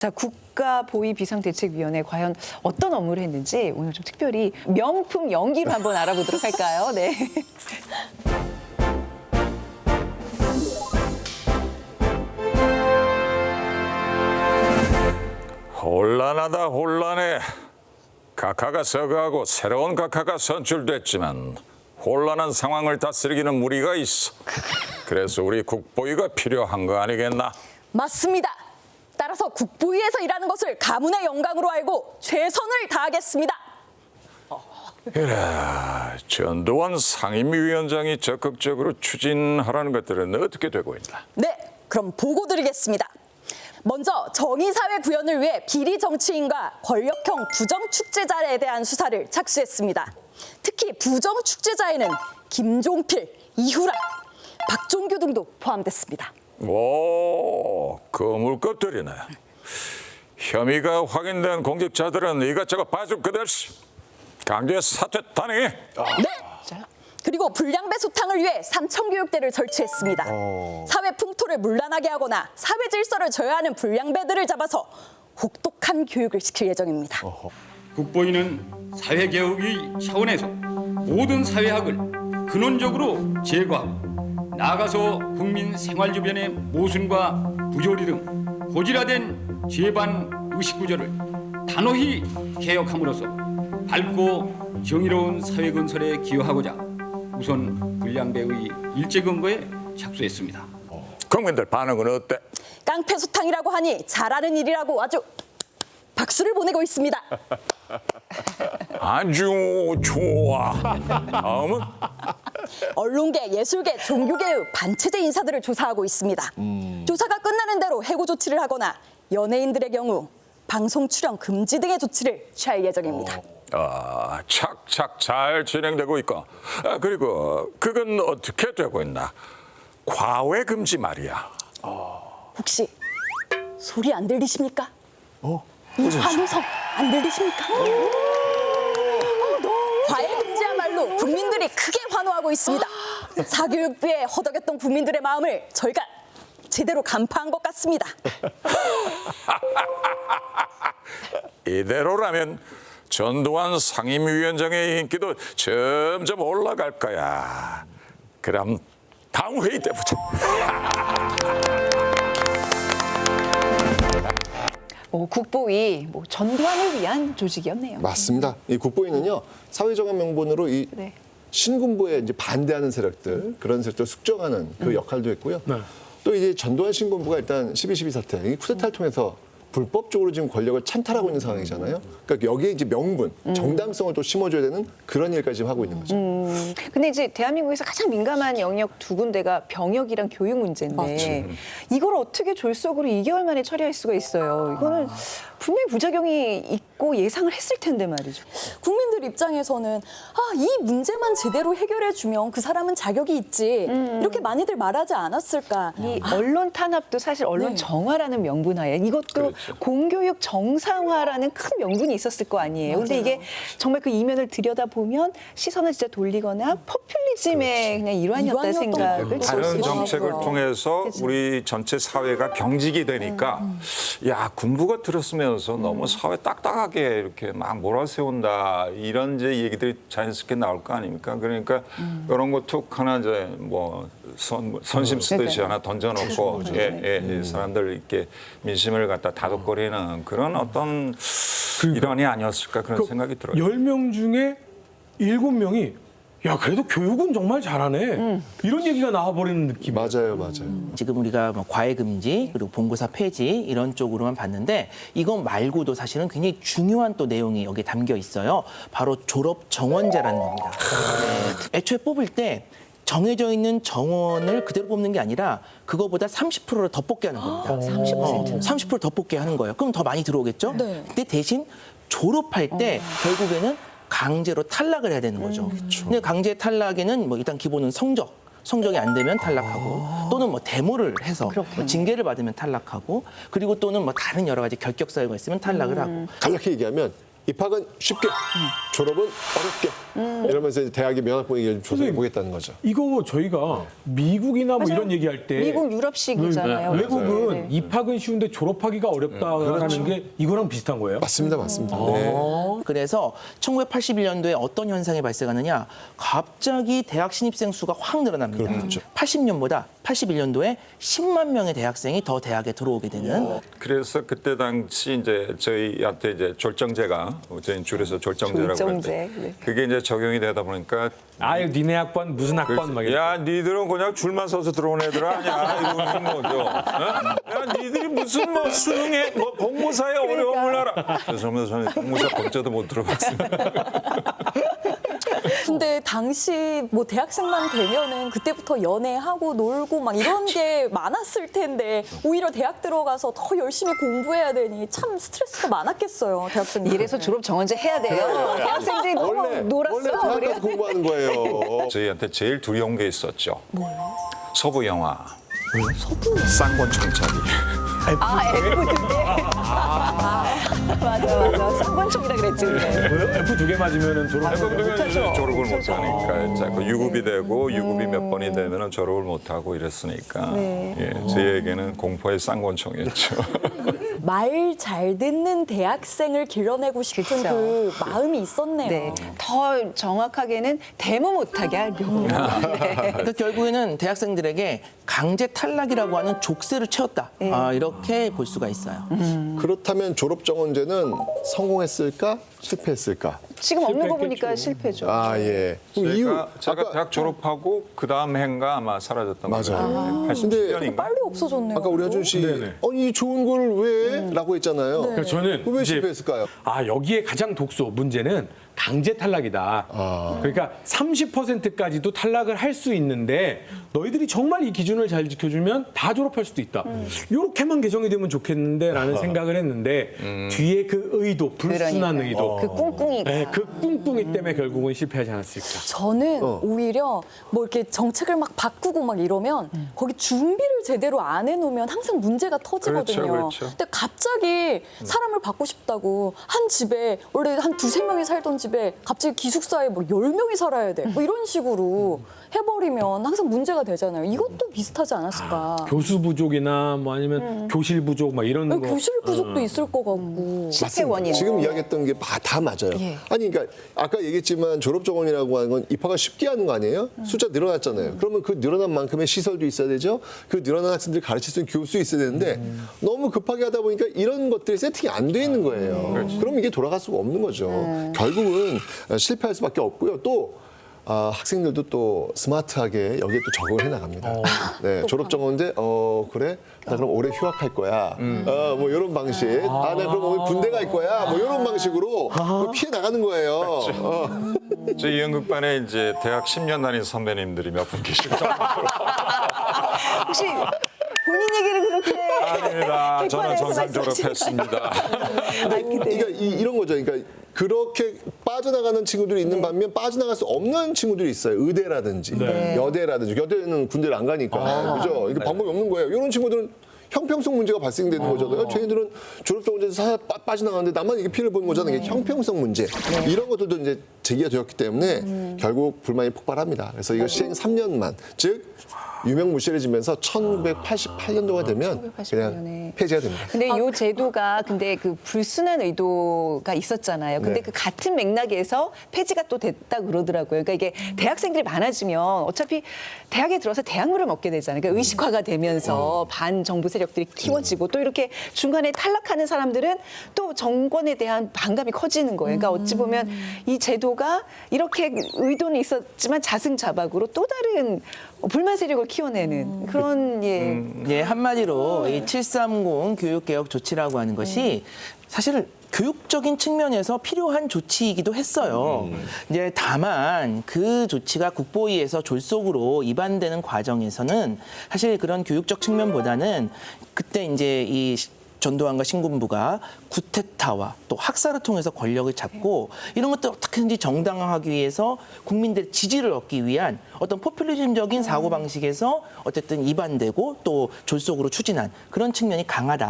자, 국가보위비상대책위원회 과연 어떤 업무를 했는지 오늘 좀 특별히 명품 연기로 한번 알아보도록 할까요? 네. 혼란하다 혼란해. 각하가 서거하고 새로운 각하가 선출됐지만 혼란한 상황을 다스리기는 무리가 있어. 그래서 우리 국보위가 필요한 거 아니겠나? 맞습니다. 따라서 국보위에서 일하는 것을 가문의 영광으로 알고 최선을 다하겠습니다. 그래, 전두환 상임위원장이 적극적으로 추진하라는 것들은 어떻게 되고 있나? 네, 그럼 보고 드리겠습니다. 먼저 정의사회 구현을 위해 비리 정치인과 권력형 부정축제자에 대한 수사를 착수했습니다. 특히 부정축제자에는 김종필, 이후라, 박종규 등도 포함됐습니다. 오, 거물 것들이네. 혐의가 확인된 공직자들은 이것저것 봐줄 것 없이 강제 사퇴 단행해. 네. 그리고 불량배 소탕을 위해 삼청교육대를 설치했습니다. 사회 풍토를 문란하게 하거나 사회 질서를 저해하는 불량배들을 잡아서 혹독한 교육을 시킬 예정입니다. 국보위는 사회개혁의 차원에서 모든 사회학을 근원적으로 제거하고 나아가서 국민 생활 주변의 모순과 부조리 등 고질화된 죄반 의식구조를 단호히 개혁함으로써 밝고 정의로운 사회 건설에 기여하고자 우선 불량배의 일제 근거에 착수했습니다. 국민들 반응은 어때? 깡패 소탕이라고 하니 잘하는 일이라고 아주 박수를 보내고 있습니다. 아주 좋아. 다음은? 언론계, 예술계, 종교계의 반체제 인사들을 조사하고 있습니다. 조사가 끝나는 대로 해고 조치를 하거나 연예인들의 경우 방송 출연 금지 등의 조치를 취할 예정입니다. 착착 잘 진행되고 있고. 그리고 그건 어떻게 되고 있나? 과외 금지 말이야. 혹시 소리 안 들리십니까? 이 환호성 안 들리십니까? 과외 금지야말로 국민들이 크게 환호하고 있습니다. 사교육부에 허덕였던 국민들의 마음을 저희가 제대로 간파한 것 같습니다. 이대로라면 전두환 상임위원장의 인기도 점점 올라갈 거야. 그럼 다음 회의 때 보자. 국보위 전두환을 위한 조직이었네요. 맞습니다. 이 국보위는요 사회정의 명분으로 이 네. 신군부에 이제 반대하는 세력들 그런 세력들 숙정하는 그 역할도 했고요. 또 이제 전두환 신군부가 일단 12.12 사태, 이 쿠데타를 통해서 불법적으로 지금 권력을 찬탈하고 있는 상황이잖아요. 그러니까 여기에 이제 명분, 정당성을 또 심어줘야 되는 그런 일까지 지금 하고 있는 거죠. 근데 이제 대한민국에서 가장 민감한 영역 두 군데가 병역이랑 교육 문제인데 이걸 어떻게 졸속으로 2개월 만에 처리할 수가 있어요. 이거는 분명히 부작용이 있고 예상을 했을 텐데 말이죠. 국민들 입장에서는 이 문제만 제대로 해결해주면 그 사람은 자격이 있지 이렇게 많이들 말하지 않았을까. 이 언론 탄압도 사실 언론 네. 정화라는 명분하에 이것도 공교육 정상화라는 큰 명분이 있었을 거 아니에요. 근데 이게 정말 그 이면을 들여다보면 시선을 진짜 돌리거나 포퓰리즘의 그냥 일환이었다는 생각을 볼 수 다른 있어요. 정책을 통해서 우리 전체 사회가 병직이 되니까 야 군부가 들었으면서 너무 사회 딱딱하게 이렇게 막 몰아세운다 이런 이제 얘기들이 자연스럽게 나올 거 아닙니까? 그러니까 이런 거 툭 하나 이제 뭐 선심 쓰듯이 하나 던져놓고 사람들 이렇게 민심을 갖다 다독거리는 그런 어떤 일환이 아니었을까 그런 생각이 들어요. 10명 중에 7명이 야 그래도 교육은 정말 잘하네 이런 얘기가 나와버리는 느낌. 맞아요. 지금 우리가 뭐 과외 금지 그리고 본고사 폐지 이런 쪽으로만 봤는데 이거 말고도 사실은 굉장히 중요한 또 내용이 여기 담겨 있어요. 바로 졸업 정원제라는 겁니다. 애초에 뽑을 때 정해져 있는 정원을 그대로 뽑는 게 아니라 그거보다 30%를 더 뽑게 하는 겁니다. 30%를 더 뽑게 하는 거예요. 그럼 더 많이 들어오겠죠? 네. 근데 대신 졸업할 때 결국에는 강제로 탈락을 해야 되는 거죠. 근데 강제 탈락에는 뭐 일단 기본은 성적이 안 되면 탈락하고 또는 뭐 데모를 해서 뭐 징계를 받으면 탈락하고 그리고 또는 뭐 다른 여러 가지 결격 사유가 있으면 탈락을 하고 간략히 얘기하면 입학은 쉽게, 졸업은 어렵게. 이러면서 이제 대학의 면학 분위기를 좀 조사해 선생님, 보겠다는 거죠. 이거 저희가 미국이나 뭐 맞아요. 이런 얘기할 때 미국 유럽식이잖아요. 외국은 네. 입학은 쉬운데 졸업하기가 어렵다라는 게 이거랑 비슷한 거예요? 맞습니다, 맞습니다. 네. 그래서 1981년도에 어떤 현상이 발생하느냐, 갑자기 대학 신입생 수가 확 늘어납니다. 그렇죠. 80년보다 81년도에 10만 명의 대학생이 더 대학에 들어오게 되는. 그래서 그때 당시 이제 저희한테 이제 졸정제가 저희 줄여서 졸정제라고 졸정제, 그랬는데 네. 그게 이제 적용이 되다 보니까 아유, 니네 학번 무슨 학번 막 이렇게. 야, 니들은 그냥 줄만 서서 들어온 애들 아니야. 이러는 거죠. 어? 야, 니들이 무슨 뭐 수능에 뭐 공모사의 어려움을 알아. 죄송합니다. 저는 공모사 번째도 못 들어봤습니다. 근데 당시 뭐 대학생만 되면은 그때부터 연애하고 놀고 막 이런 게 많았을 텐데 오히려 대학 들어가서 더 열심히 공부해야 되니 참 스트레스가 많았겠어요, 대학생들. 이래서 졸업 정원제 해야 돼요. 대학생들이 너무 원래 놀았어. 대학 그래요? 가서 공부하는 거예요. 저희한테 제일 두려운 게 있었죠. 서부 영화. 쌍권총짜리. 아, F2개. 맞아. 쌍권총이라 그랬지. 그때. F 2개 맞으면은 졸업. 졸업을 못하니까 자꾸 유급이 되고 유급이 몇 번이 되면은 졸업을 못하고 이랬으니까 예, 저희에게는 공포의 쌍권총이었죠. 말 잘 듣는 대학생을 길러내고 싶은 그쵸. 그 마음이 있었네요. 네. 더 정확하게는 데모 못하게 하려고. 네. 그러니까 결국에는 대학생들에게 강제 탈락이라고 하는 족쇄를 채웠다. 이렇게 볼 수가 있어요. 그렇다면 졸업 정원제는 성공했을까, 실패했을까? 지금 없는 거 실패했겠죠. 보니까 실패죠. 아 예. 그럼 이유 제가 아까 대학 졸업하고 그 다음 해인가 아마 사라졌던 것 맞아요. 같아요. 근데 87년인가? 빨리 없어졌네요. 아까 우리 현준 씨, 네네. 이 좋은 걸 왜? 라고 했잖아요. 그러니까 저는 왜 이제 실패했을까요? 여기에 가장 독소 문제는 강제 탈락이다. 그러니까 30%까지도 탈락을 할 수 있는데 너희들이 정말 이 기준을 잘 지켜주면 다 졸업할 수도 있다. 이렇게만 개정이 되면 좋겠는데라는 생각을 했는데 뒤에 그 의도, 불순한 그러니까요. 의도, 그 꿍꿍이가. 네, 그 꿍꿍이 때문에 결국은 실패하지 않았을까. 저는 오히려 뭐 이렇게 정책을 막 바꾸고 막 이러면 거기 준비를 제대로 안 해놓으면 항상 문제가 터지거든요. 그렇죠. 근데 갑자기 사람을 받고 싶다고 한 집에 원래 한 두세 명이 살던 집에 갑자기 기숙사에 뭐 10명이 살아야 돼. 뭐 이런 식으로 해버리면 항상 문제가 되잖아요. 이것도 비슷하지 않았을까. 교수 부족이나 뭐 아니면 교실 부족 막 이런 거. 교실 부족도 있을 것 같고. 실패 원인. 지금 이야기했던 게 다 맞아요. 예. 아니, 그러니까 아까 얘기했지만 졸업 정원이라고 하는 건 입학을 쉽게 하는 거 아니에요? 숫자 늘어났잖아요. 그러면 그 늘어난 만큼의 시설도 있어야 되죠. 그 늘어난 학생들 가르칠 수 있는 교수 있어야 되는데 너무 급하게 하다 보니까 이런 것들이 세팅이 안 돼 있는 거예요. 그럼 이게 돌아갈 수가 없는 거죠. 결국은 실패할 수밖에 없고요. 또 학생들도 또 스마트하게 여기에 또 적응을 해 나갑니다. 네, 졸업 정원인데 그래? 나 그럼 올해 휴학할 거야. 뭐 이런 방식. 나 그럼 오늘 군대 갈 거야. 뭐 이런 방식으로 피해 나가는 거예요. 저희 연극반에 이제 대학 10년 다닌 선배님들이 몇 분 계시고 혹시 본인 얘기를 그렇게. 아닙니다. 저는 객관에서 정상 말씀하시니까. 졸업했습니다. 그러니까 이런 거죠. 그러니까 그렇게 빠져나가는 친구들이 있는 반면 빠져나갈 수 없는 친구들이 있어요. 의대라든지 여대라든지. 여대는 군대를 안 가니까. 그죠? 이게 방법이 없는 거예요. 이런 친구들은 형평성 문제가 발생되는 거잖아요. 쟤네들은 졸업정원제에서 빠져나가는데 나만 이게 피해를 보는 거잖아요. 이게 형평성 문제. 이런 것들도 이제 제기가 되었기 때문에 결국 불만이 폭발합니다. 그래서 이거 시행 3년만, 즉 유명무실해지면서 1988년도가 되면 1988 그냥 년에. 폐지가 됩니다. 근데 이 제도가 근데 그 불순한 의도가 있었잖아요. 근데 네. 그 같은 맥락에서 폐지가 또 됐다 그러더라고요. 그러니까 이게 대학생들이 많아지면 어차피 대학에 들어서 대학물을 먹게 되잖아요. 그러니까 의식화가 되면서 반정부 세력들이 키워지고 또 이렇게 중간에 탈락하는 사람들은 또 정권에 대한 반감이 커지는 거예요. 그러니까 어찌 보면 이 제도가 이렇게 의도는 있었지만 자승자박으로 또 다른 불만 세력을 키워내는 그런 예, 한마디로 이 730 교육개혁 조치라고 하는 것이 사실은 교육적인 측면에서 필요한 조치이기도 했어요. 이제 다만 그 조치가 국보위에서 졸속으로 입안되는 과정에서는 사실 그런 교육적 측면보다는 그때 이제 이 전두환과 신군부가 구테타와 또 학살을 통해서 권력을 잡고 이런 것들 어떻게든지 정당화하기 위해서 국민들의 지지를 얻기 위한 어떤 포퓰리즘적인 사고방식에서 어쨌든 입안되고 또 졸속으로 추진한 그런 측면이 강하다.